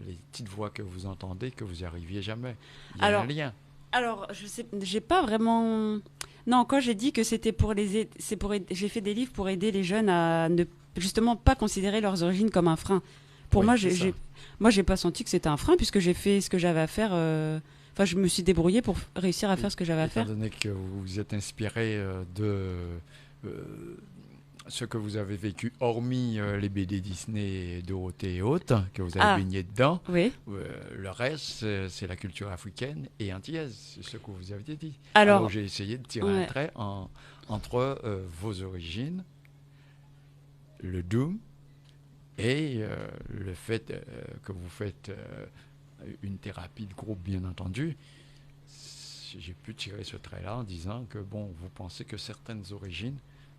les petites voix que vous entendez, que vous n'y arriviez jamais. Il y a un Alors, lien. alors, je sais, j'ai pas vraiment. Non, quand j'ai dit que c'était pour c'est j'ai fait des livres pour aider les jeunes à ne justement pas considérer leurs origines comme un frein. Pour Oui, moi, c'est ça. moi, j'ai pas senti que c'était un frein puisque j'ai fait ce que j'avais à faire. Enfin, je me suis débrouillée pour réussir à Et- faire ce que j'avais à étant faire. donné que vous vous êtes inspiré de ce que vous avez vécu, hormis les BD Disney, Dorothée et autres, que vous avez Ah, baigné dedans, oui. le reste, c'est la culture africaine et antillaise, c'est ce que vous aviez dit. Alors Alors, j'ai essayé de tirer un ouais. trait entre vos origines, le doom, et le fait que vous faites une thérapie de groupe, bien entendu. J'ai pu tirer ce trait-là en disant que, bon, vous pensez que certaines origines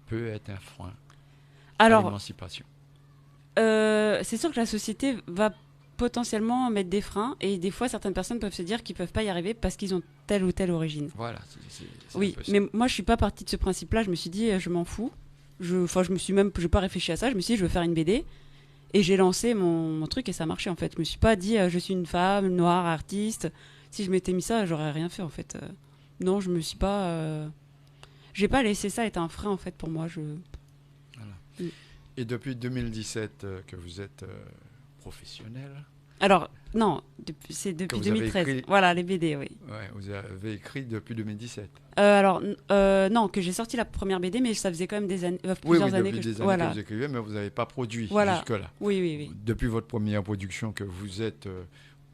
peuvent être un frein à Alors, l'émancipation. c'est sûr que la société va potentiellement mettre des freins et des fois certaines personnes peuvent se dire qu'ils peuvent pas y arriver parce qu'ils ont telle ou telle origine. Voilà, c'est un Oui, peu ça. mais moi je suis pas partie de ce principe-là. Je me suis dit je m'en fous. Enfin, je me suis même, j'ai pas réfléchi à ça. Je me suis dit je veux faire une BD et j'ai lancé mon truc et ça a marché en fait. Je me suis pas dit je suis une femme noire artiste. Si je m'étais mis ça, j'aurais rien fait en fait. Non, je me suis pas. J'ai pas laissé ça être un frein en fait pour moi. Voilà. Mm. Et depuis 2017 que vous êtes professionnel, Alors non, c'est que depuis vous avez 2013. écrit, Voilà les BD, oui. ouais, vous avez écrit depuis 2017. Non, que j'ai sorti la première BD, mais ça faisait quand même des années, Oui, oui, plusieurs années depuis que je. des années que Voilà, vous écrivez, mais vous n'avez pas produit voilà. jusque-là. Oui, oui, oui. Depuis votre première production que vous êtes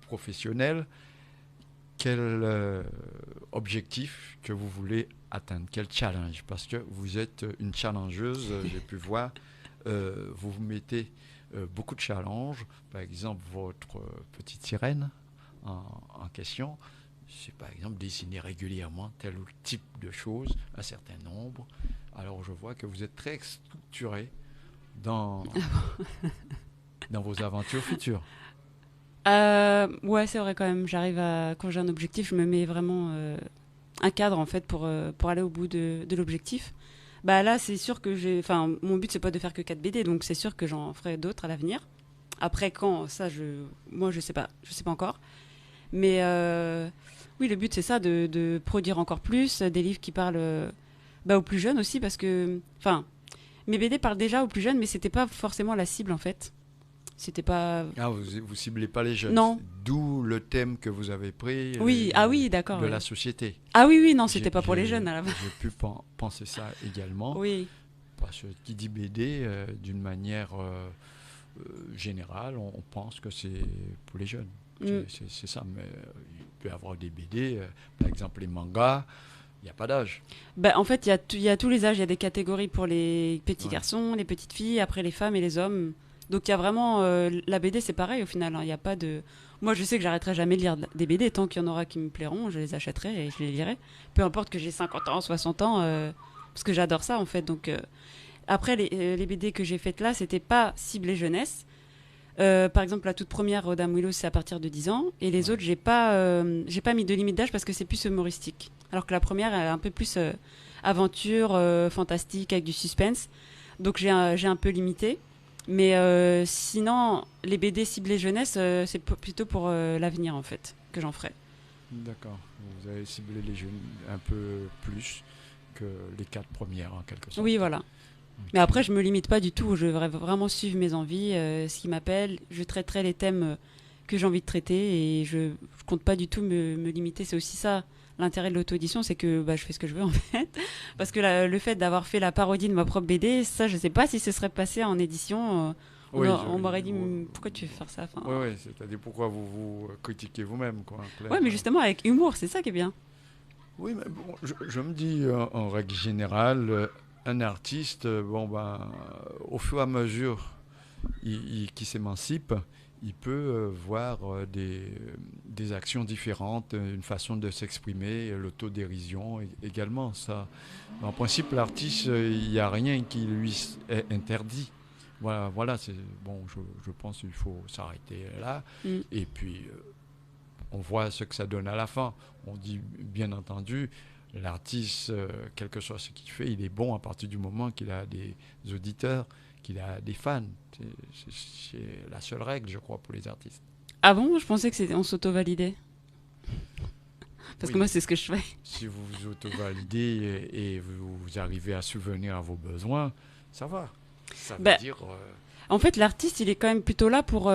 professionnel, quel objectif que vous voulez atteindre, quel challenge, parce que vous êtes une challengeuse, j'ai pu voir, vous vous mettez beaucoup de challenges, par exemple votre petite sirène en question, c'est par exemple dessiner régulièrement tel ou tel type de choses, un certain nombre, alors je vois que vous êtes très structuré dans, dans vos aventures futures. Ouais, c'est vrai quand même. Quand j'ai un objectif, je me mets vraiment un cadre en fait pour aller au bout de l'objectif. Bah là, c'est sûr que enfin, mon but c'est pas de faire que 4 BD, donc c'est sûr que j'en ferai d'autres à l'avenir. Après quand, ça, moi je sais pas encore. Mais oui, le but c'est ça, de produire encore plus des livres qui parlent bah, aux plus jeunes aussi, parce que, enfin, mes BD parlent déjà aux plus jeunes, mais c'était pas forcément la cible en fait. C'était pas. Ah, vous ciblez pas les jeunes, Non. d'où le thème que vous avez pris Oui, ah oui, d'accord, de la oui. société. Ah oui, oui, non, c'était J'ai pas pour les jeunes à la base. j'ai pu penser ça également, Oui. parce que qui dit BD, d'une manière générale, on pense que c'est pour les jeunes. Mm. C'est ça, mais il peut y avoir des BD, par exemple les mangas, il n'y a pas d'âge. Bah, en fait, il y a tous les âges. Il y a des catégories pour les petits Ouais. garçons, les petites filles, après les femmes et les hommes. Donc il y a vraiment. La BD, c'est pareil au final, hein. Il y a pas de. Moi, je sais que j'arrêterai jamais de lire des BD. Tant qu'il y en aura qui me plairont, je les achèterai et je les lirai. Peu importe que j'ai 50 ans, 60 ans, parce que j'adore ça en fait. Donc après, les BD que j'ai faites là, c'était pas ciblé jeunesse. Par exemple, la toute première, Rodam Willows, c'est à partir de 10 ans. Et les Ouais. autres, j'ai pas mis de limite d'âge parce que c'est plus humoristique. Alors que la première, elle est un peu plus aventure, fantastique, avec du suspense. Donc j'ai un peu limité. Mais sinon, les BD ciblées jeunesse, c'est plutôt pour l'avenir, en fait, que j'en ferai. D'accord. Vous avez ciblé les jeunes un peu plus que les quatre premières en quelque Oui, sorte. voilà. Mais Ok. après, je me limite pas du tout. Je vais vraiment suivre mes envies, ce qui m'appelle. Je traiterai les thèmes que j'ai envie de traiter et je compte pas du tout me limiter. C'est aussi ça l'intérêt de l'auto-édition, c'est que bah, je fais ce que je veux en fait. Parce que le fait d'avoir fait la parodie de ma propre BD, ça, je sais pas si ce serait passé en édition. Oui, On m'aurait dit, pourquoi tu veux faire ça, enfin, oui, oui, c'est-à-dire pourquoi vous vous critiquez vous-même, quoi, en clair. ouais, mais justement avec humour, c'est ça qui est bien. Oui, mais bon, je me dis, en règle générale, un artiste, bon, ben, au fur et à mesure qu'il s'émancipe, il peut voir des actions différentes, une façon de s'exprimer, l'autodérision également. Ça. En principe, l'artiste, il n'y a rien qui lui est interdit. Voilà, voilà c'est bon. Je pense qu'il faut s'arrêter là. Mm. Et puis, on voit ce que ça donne à la fin. On dit, bien entendu, l'artiste, quel que soit ce qu'il fait, il est bon à partir du moment qu'il a des auditeurs, qu'il a des fans. C'est la seule règle, je crois, pour les artistes. Ah bon, je pensais que c'était on s'auto-validait. Parce Oui, que moi, c'est ce que je fais. si vous vous auto-validez et vous arrivez à subvenir à vos besoins, ça va. Ça veut Bah, dire... en fait, l'artiste, il est quand même plutôt là pour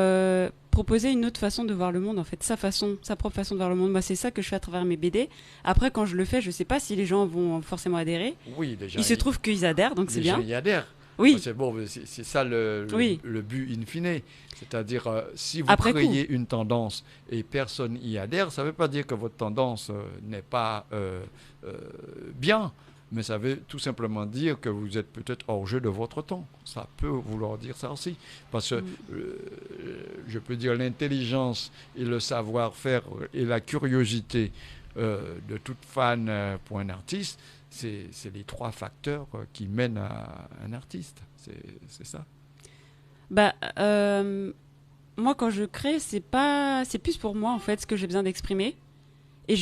proposer une autre façon de voir le monde, en fait, sa façon, sa propre façon de voir le monde. Moi, c'est ça que je fais à travers mes BD. Après, quand je le fais, je sais pas si les gens vont forcément adhérer. oui, déjà, Il se trouve qu'ils adhèrent, donc c'est les gens bien. y adhèrent. Oui, C'est bon, c'est ça oui. le but in fine. C'est-à-dire, si vous Après coup. créez une tendance et personne y adhère, ça ne veut pas dire que votre tendance n'est pas euh, bien, mais ça veut tout simplement dire que vous êtes peut-être hors jeu de votre temps. Ça peut vouloir dire ça aussi. Parce que, Mm. je peux dire, l'intelligence et le savoir-faire et la curiosité de toute fan pour un artiste, c'est les trois facteurs qui mènent à un artiste. C'est ça. Bah, moi, quand je crée, c'est plus pour moi, en fait, ce que j'ai besoin d'exprimer. Et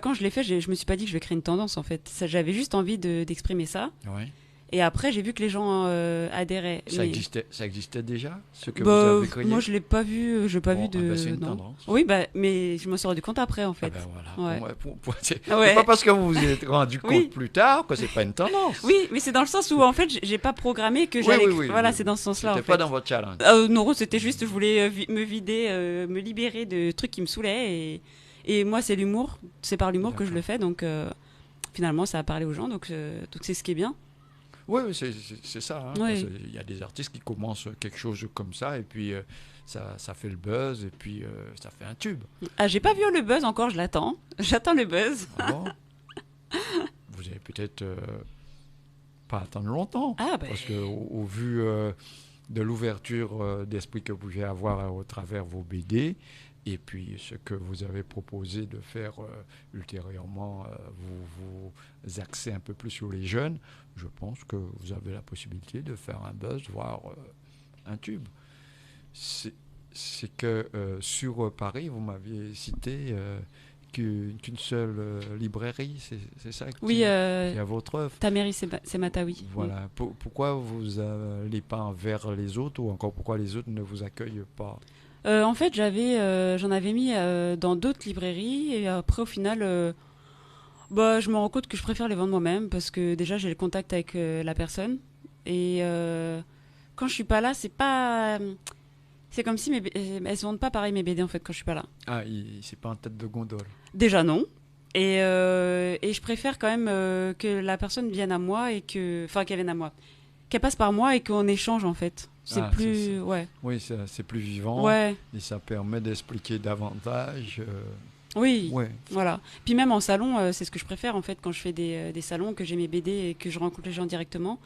quand je l'ai fait, je me suis pas dit que je vais créer une tendance, en fait. J'avais juste envie d'exprimer ça. Ouais. Et après, j'ai vu que les gens adhéraient. Mais Ça existait déjà, ce que vous bah, avez créé? moi, je l'ai pas vu. Je l'ai pas vu Bon, ah ben, c'est de. une Non. tendance. Oui, bah, mais je m'en suis rendu compte après, en Ah fait. ben voilà. Ouais. C'est Ouais. pas parce que vous vous êtes rendu compte Oui. plus tard que c'est pas une tendance. Oui, mais c'est dans le sens où, en fait, j'ai pas programmé que Oui, j'allais. oui, oui, Voilà, oui, c'est oui. dans ce sens-là, en C'était fait. pas dans votre challenge. Non, c'était juste, je voulais me vider, me libérer de trucs qui me saoulaient. Et moi, c'est l'humour. C'est par l'humour que je le D'accord. fais. Donc, finalement, ça a parlé aux gens. Donc c'est ce qui est bien. Oui, oui, c'est ça. Hein, parce Oui. qu'il y a des artistes qui commencent quelque chose comme ça et puis ça fait le buzz et puis ça fait un tube. Ah, j'ai pas vu le buzz encore, je l'attends. J'attends le buzz. Ah bon? Vous allez peut-être pas attendre longtemps Ah, ben. parce que au vu de l'ouverture d'esprit que vous pouvez avoir au travers vos BD et puis ce que vous avez proposé de faire ultérieurement, vous axez un peu plus sur les jeunes, je pense que vous avez la possibilité de faire un buzz, voire un tube. C'est c'est que sur Paris, vous m'aviez cité qu'une seule librairie, c'est ça Oui, qui a votre œuvre. ta mairie, c'est Matawi. Mm. Voilà. Pourquoi vous n'allez pas vers les autres ou encore pourquoi les autres ne vous accueillent pas? En fait, j'en avais mis dans d'autres librairies. Et après, au final, bah, je me rends compte que je préfère les vendre moi-même parce que déjà, j'ai le contact avec la personne. Et quand je suis pas là, c'est pas. C'est comme si elles se vendent pas pareil mes BD en fait quand je suis pas là. Ah, c'est pas en tête de gondole. Déjà non. Et je préfère quand même que la personne vienne à moi et que. Enfin, qu'elle vienne à moi. Qu'elle passe par moi et qu'on échange en fait. C'est Ah, plus. Ouais. oui, c'est plus vivant Ouais. et ça permet d'expliquer davantage. Oui. Ouais. Voilà. Puis même en salon, c'est ce que je préfère en fait quand je fais des salons, que j'ai mes BD et que je rencontre les gens directement.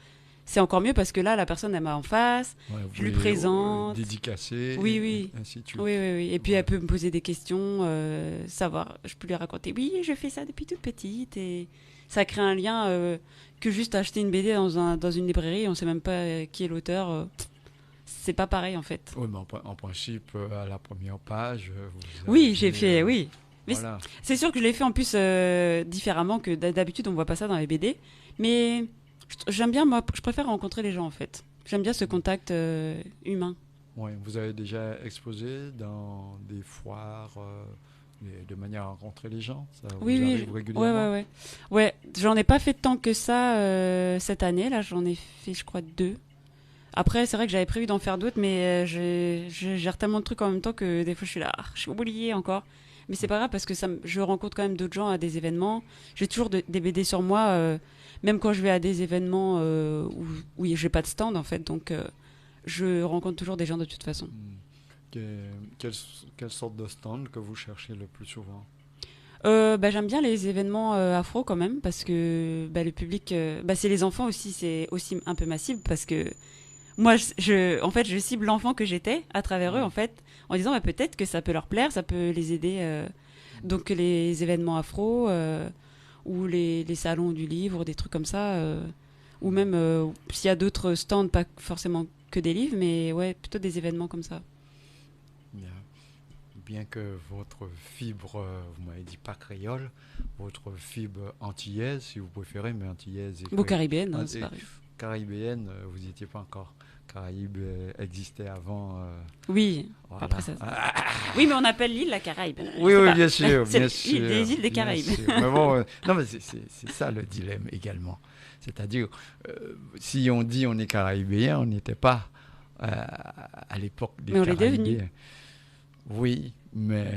C'est encore mieux parce que là, la personne, elle m'a en face. Ouais, Je lui vous les, présente. dédicacer, Oui, oui. ainsi de suite. Oui, oui, oui. Et puis Ouais. elle peut me poser des questions, savoir. Je peux lui raconter, oui, je fais ça depuis toute petite. Et ça crée un lien que juste acheter une BD dans une librairie, on sait même pas qui est l'auteur. C'est pas pareil en fait. Oui, mais en principe, à la première page, vous Oui, j'ai avez, fait, oui. Mais voilà. c'est sûr que je l'ai fait en plus différemment que d'habitude, on voit pas ça dans les BD. Mais j'aime bien, moi, je préfère rencontrer les gens en fait. J'aime bien ce contact humain. Ouais, vous avez déjà exposé dans des foires de manière à rencontrer les gens? Ça Oui, vous oui. arrive Ouais, régulièrement? ouais, ouais. Ouais, j'en ai pas fait tant que ça cette année. Là, j'en ai fait, je crois, 2. Après, c'est vrai que j'avais prévu d'en faire d'autres, mais je gère tellement de trucs en même temps que des fois, je suis là, je suis oubliée encore. Mais c'est pas grave parce que je rencontre quand même d'autres gens à des événements. J'ai toujours des BD sur moi, même quand je vais à des événements où j'ai pas de stand en fait. Donc, je rencontre toujours des gens de toute façon. Hmm. Quelle, quelle sorte de stand que vous cherchez le plus souvent? Bah, j'aime bien les événements afro quand même parce que bah, le public, bah, c'est les enfants aussi, c'est aussi un peu ma cible parce que moi, en fait, je cible l'enfant que j'étais à travers eux Ouais. en fait, en disant bah, peut-être que ça peut leur plaire, ça peut les aider. Donc les événements afro ou les salons du livre, des trucs comme ça, ou même s'il y a d'autres stands, pas forcément que des livres, mais ouais, plutôt des événements comme ça. Bien. Bien que votre fibre, vous m'avez dit pas créole, votre fibre antillaise, si vous préférez, mais antillaise et Beau caribéenne, hein, et c'est pareil. caribéenne, vous n'y étiez pas encore. Caraïbes existait avant. Oui, Voilà. après ça. Oui, mais on appelle l'île la Caraïbe. Oui, Je sais oui, pas. bien sûr. C'est Bien l'île sûr, des îles des bien Caraïbes. sûr. Mais bon, non, mais c'est ça le dilemme également. C'est-à-dire, si on dit on est caribéen, on n'était pas à l'époque des Mais on l'est devenu. Caribéens. Oui, mais